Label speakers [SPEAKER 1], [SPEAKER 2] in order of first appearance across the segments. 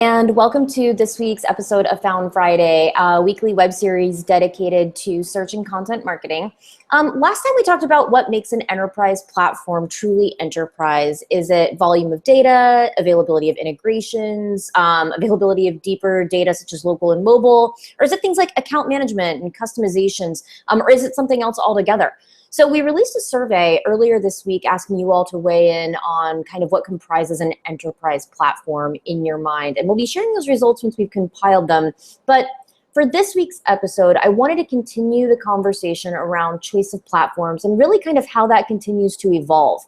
[SPEAKER 1] And welcome to this week's episode of Found Friday, a weekly web series dedicated to search and content marketing. Last time we talked about what makes an enterprise platform truly enterprise. Is it volume of data, availability of integrations, availability of deeper data such as local and mobile, or is it things like account management and customizations, or is it something else altogether? So we released a survey earlier this week asking you all to weigh in on kind of what comprises an enterprise platform in your mind. And we'll be sharing those results once we've compiled them. But for this week's episode, I wanted to continue the conversation around choice of platforms and really kind of how that continues to evolve.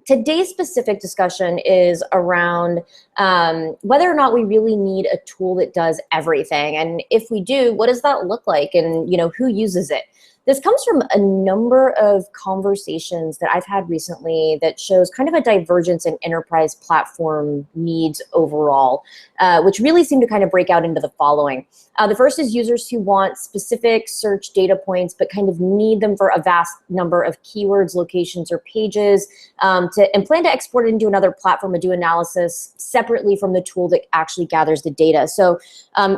[SPEAKER 1] Today's specific discussion is around whether or not we really need a tool that does everything. And if we do, what does that look like? And who uses it? This comes from a number of conversations that I've had recently that shows kind of a divergence in enterprise platform needs overall, which really seem to kind of break out into the following. The first is users who want specific search data points, but kind of need them for a vast number of keywords, locations, or pages, and plan to export it into another platform and do analysis separately from the tool that actually gathers the data. So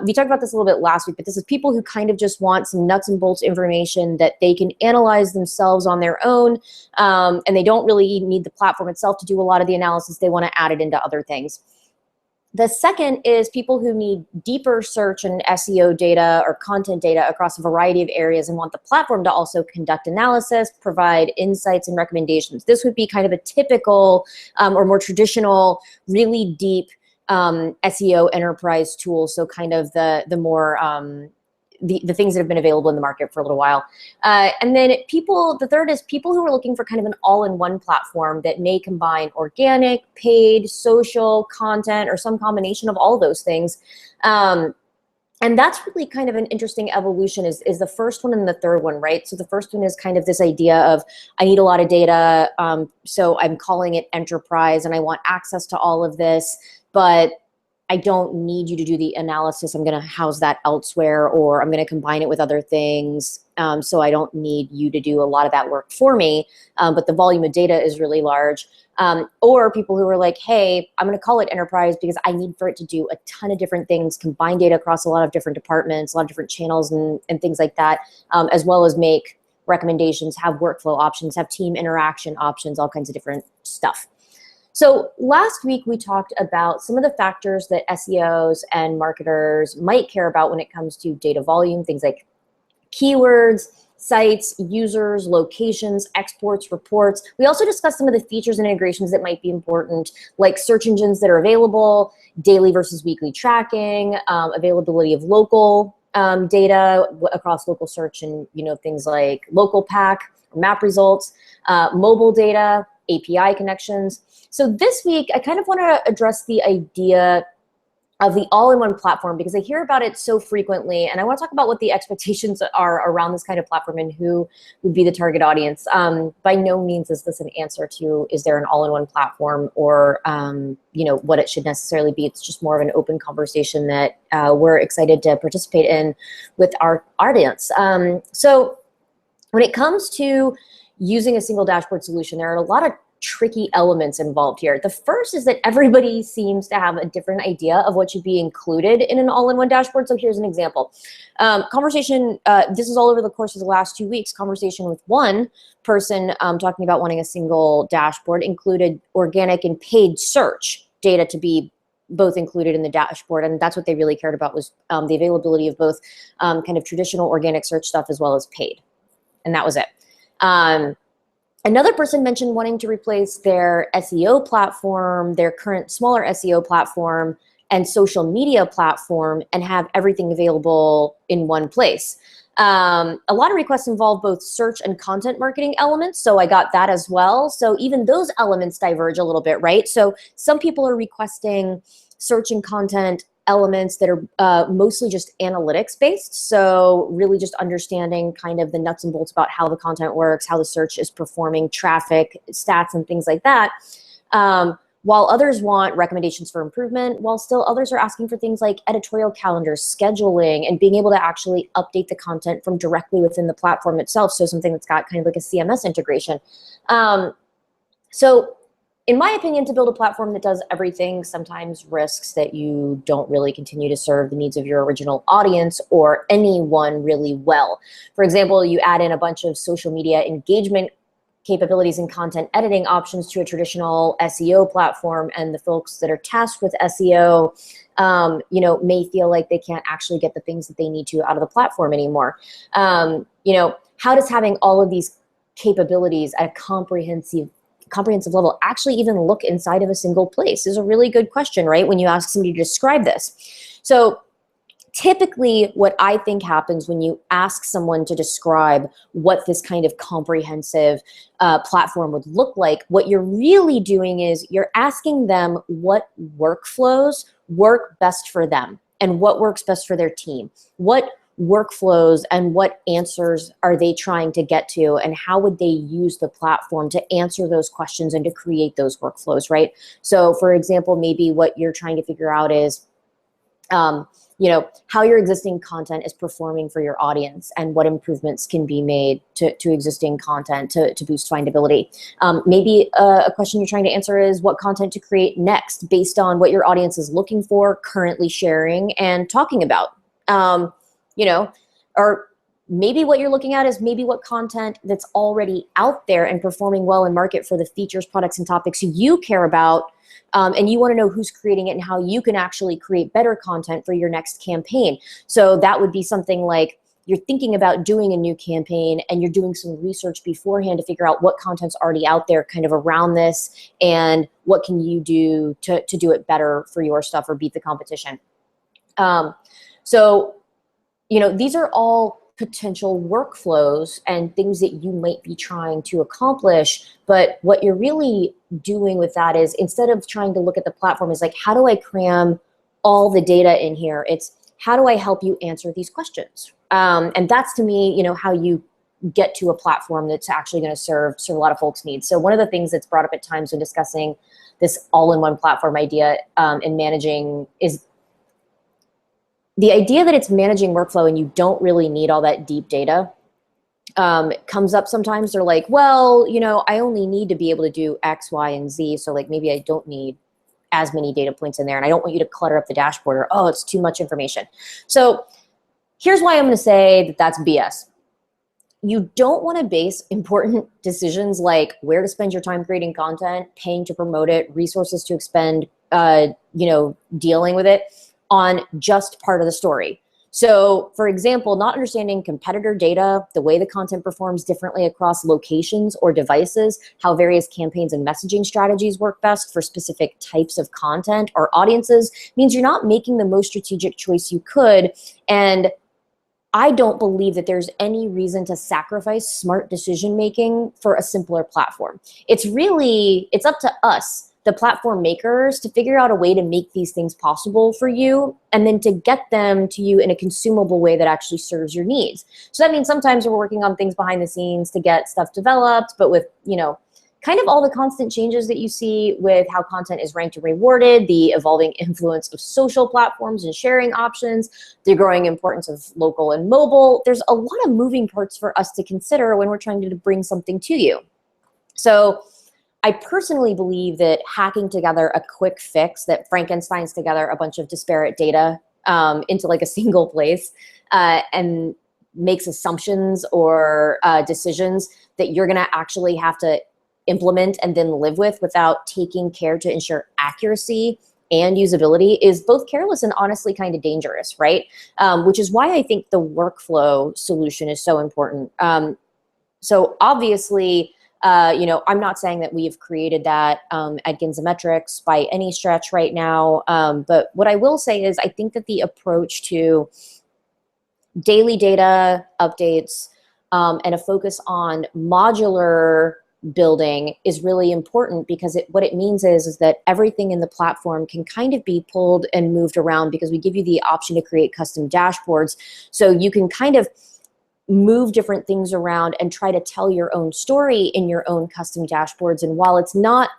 [SPEAKER 1] we talked about this a little bit last week, but this is people who kind of just want some nuts and bolts information that they can analyze themselves on their own, and they don't really need the platform itself to do a lot of the analysis. They want to add it into other things. The second is people who need deeper search and SEO data or content data across a variety of areas and want the platform to also conduct analysis, provide insights and recommendations. This would be kind of a typical or more traditional, really deep SEO enterprise tool. So kind of the more the things that have been available in the market for a little while. And then the third is people who are looking for kind of an all-in-one platform that may combine organic, paid, social, content, or some combination of all of those things. And that's really kind of an interesting evolution is the first one and the third one, right? So the first one is kind of this idea of I need a lot of data, so I'm calling it enterprise and I want access to all of this, but I don't need you to do the analysis. I'm going to house that elsewhere, or I'm going to combine it with other things. So I don't need you to do a lot of that work for me, but the volume of data is really large. Or people who are like, hey, I'm going to call it enterprise because I need for it to do a ton of different things, combine data across a lot of different departments, a lot of different channels and things like that, as well as make recommendations, have workflow options, have team interaction options, all kinds of different stuff. So last week we talked about some of the factors that SEOs and marketers might care about when it comes to data volume, things like keywords, sites, users, locations, exports, reports. We also discussed some of the features and integrations that might be important, like search engines that are available, daily versus weekly tracking, availability of local data across local search and things like local pack, map results, mobile data, API connections. So this week, I kind of want to address the idea of the all-in-one platform because I hear about it so frequently, and I want to talk about what the expectations are around this kind of platform and who would be the target audience. By no means is this an answer to is there an all-in-one platform or what it should necessarily be. It's just more of an open conversation that we're excited to participate in with our audience. So when it comes to using a single dashboard solution, there are a lot of tricky elements involved here. The first is that everybody seems to have a different idea of what should be included in an all-in-one dashboard. So here's an example. This is all over the course of the last 2 weeks. Conversation with one person talking about wanting a single dashboard included organic and paid search data to be both included in the dashboard. And that's what they really cared about was the availability of both kind of traditional organic search stuff as well as paid. And that was it. Another person mentioned wanting to replace their SEO platform, their current smaller SEO platform, and social media platform and have everything available in one place. A lot of requests involve both search and content marketing elements, so I got that as well. So even those elements diverge a little bit, right? So some people are requesting search and content elements that are mostly just analytics based. So really just understanding kind of the nuts and bolts about how the content works, how the search is performing, traffic, stats, and things like that. While others want recommendations for improvement, while still others are asking for things like editorial calendars, scheduling, and being able to actually update the content from directly within the platform itself. So something that's got kind of like a CMS integration. So in my opinion, to build a platform that does everything sometimes risks that you don't really continue to serve the needs of your original audience or anyone really well. For example, you add in a bunch of social media engagement capabilities and content editing options to a traditional SEO platform, and the folks that are tasked with SEO, may feel like they can't actually get the things that they need to out of the platform anymore. How does having all of these capabilities at a comprehensive level actually even look inside of a single place is a really good question, right? When you ask somebody to describe this. So typically what I think happens when you ask someone to describe what this kind of comprehensive platform would look like, what you're really doing is you're asking them what workflows work best for them and what works best for their team. What workflows and what answers are they trying to get to, and how would they use the platform to answer those questions and to create those workflows, right? So for example, maybe what you're trying to figure out is how your existing content is performing for your audience and what improvements can be made to existing content to boost findability. Maybe a question you're trying to answer is what content to create next based on what your audience is looking for, currently sharing, and talking about. Or maybe what you're looking at is maybe what content that's already out there and performing well in market for the features, products, and topics you care about. And you want to know who's creating it and how you can actually create better content for your next campaign. So that would be something like you're thinking about doing a new campaign and you're doing some research beforehand to figure out what content's already out there kind of around this and what can you do to do it better for your stuff or beat the competition. These are all potential workflows and things that you might be trying to accomplish. But what you're really doing with that is, instead of trying to look at the platform, is like, how do I cram all the data in here? It's how do I help you answer these questions? And that's, to me, how you get to a platform that's actually going to serve a lot of folks' needs. So one of the things that's brought up at times when discussing this all-in-one platform idea and managing is the idea that it's managing workflow and you don't really need all that deep data. Comes up sometimes. They're like, well, I only need to be able to do X, Y, and Z. So like maybe I don't need as many data points in there, and I don't want you to clutter up the dashboard, or, oh, it's too much information. So here's why I'm going to say that that's BS. You don't want to base important decisions like where to spend your time creating content, paying to promote it, resources to expend, dealing with it, on just part of the story. So for example, not understanding competitor data, the way the content performs differently across locations or devices, how various campaigns and messaging strategies work best for specific types of content or audiences, means you're not making the most strategic choice you could. And I don't believe that there's any reason to sacrifice smart decision-making for a simpler platform. It's up to us, the platform makers, to figure out a way to make these things possible for you and then to get them to you in a consumable way that actually serves your needs. So that means sometimes we're working on things behind the scenes to get stuff developed, but with, kind of all the constant changes that you see with how content is ranked and rewarded, the evolving influence of social platforms and sharing options, the growing importance of local and mobile, there's a lot of moving parts for us to consider when we're trying to bring something to you. So I personally believe that hacking together a quick fix that Frankensteins together a bunch of disparate data into like a single place and makes assumptions or decisions that you're gonna actually have to implement and then live with without taking care to ensure accuracy and usability is both careless and honestly kind of dangerous, right? Which is why I think the workflow solution is so important. So obviously, I'm not saying that we've created that at Ginzametrics by any stretch right now. But what I will say is I think that the approach to daily data updates and a focus on modular building is really important, because what it means is that everything in the platform can kind of be pulled and moved around, because we give you the option to create custom dashboards. So you can kind of move different things around and try to tell your own story in your own custom dashboards. And while it's not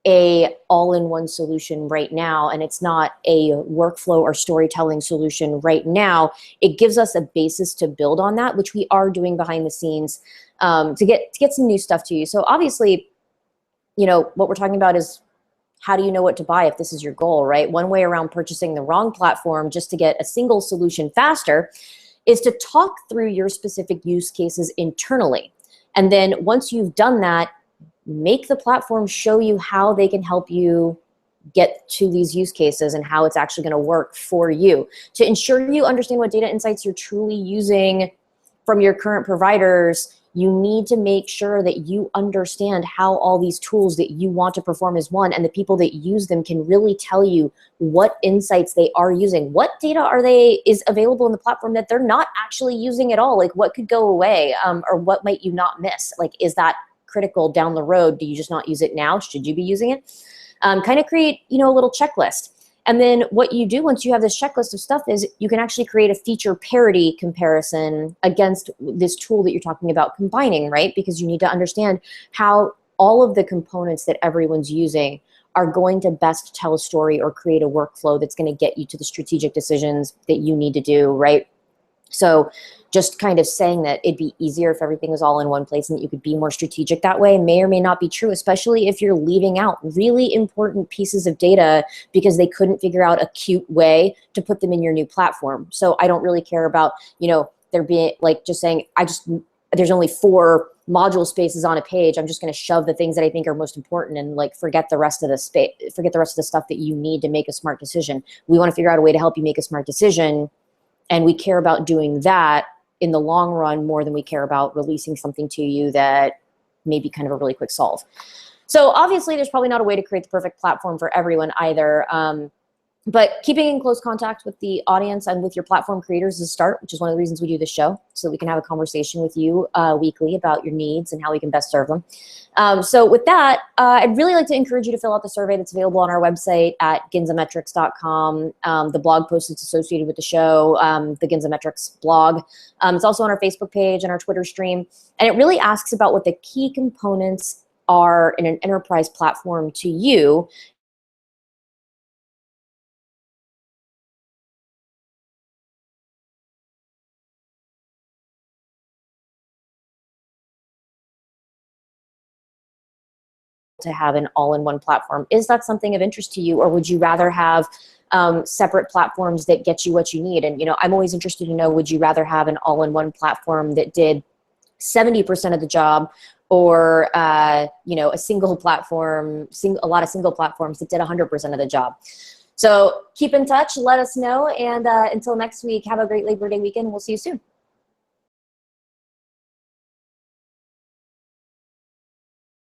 [SPEAKER 1] a all-in-one solution right now, and it's not a workflow or storytelling solution right now, it gives us a basis to build on that, which we are doing behind the scenes to get some new stuff to you. So obviously, what we're talking about is, how do you know what to buy if this is your goal, right? One way around purchasing the wrong platform just to get a single solution faster is to talk through your specific use cases internally. And then once you've done that, make the platform show you how they can help you get to these use cases and how it's actually going to work for you. To ensure you understand what data insights you're truly using from your current providers, you need to make sure that you understand how all these tools that you want to perform as one and the people that use them can really tell you what insights they are using. What data is available in the platform that they're not actually using at all? Like, what could go away, or what might you not miss? Like, is that critical down the road? Do you just not use it now? Should you be using it? Kind of create, a little checklist. And then what you do once you have this checklist of stuff is you can actually create a feature parity comparison against this tool that you're talking about combining, right? Because you need to understand how all of the components that everyone's using are going to best tell a story or create a workflow that's going to get you to the strategic decisions that you need to do, right? So just kind of saying that it'd be easier if everything was all in one place and that you could be more strategic that way may or may not be true, especially if you're leaving out really important pieces of data because they couldn't figure out a cute way to put them in your new platform. So I don't really care about, there being like just saying, there's only 4 module spaces on a page. I'm just going to shove the things that I think are most important and like forget the rest of the stuff that you need to make a smart decision. We want to figure out a way to help you make a smart decision. And we care about doing that in the long run more than we care about releasing something to you that may be kind of a really quick solve. So obviously there's probably not a way to create the perfect platform for everyone either. But keeping in close contact with the audience and with your platform creators is a start, which is one of the reasons we do this show, so that we can have a conversation with you weekly about your needs and how we can best serve them. So with that, I'd really like to encourage you to fill out the survey that's available on our website at ginzametrics.com. The blog post that's associated with the show, the Ginza Metrics blog. It's also on our Facebook page and our Twitter stream. And it really asks about what the key components are in an enterprise platform to you. To have an all-in-one platform. Is that something of interest to you, or would you rather have separate platforms that get you what you need? And I'm always interested to know, would you rather have an all-in-one platform that did 70% of the job, or a single platform, a lot of single platforms that did 100% of the job? So keep in touch, let us know, and until next week, have a great Labor Day weekend. We'll see you soon.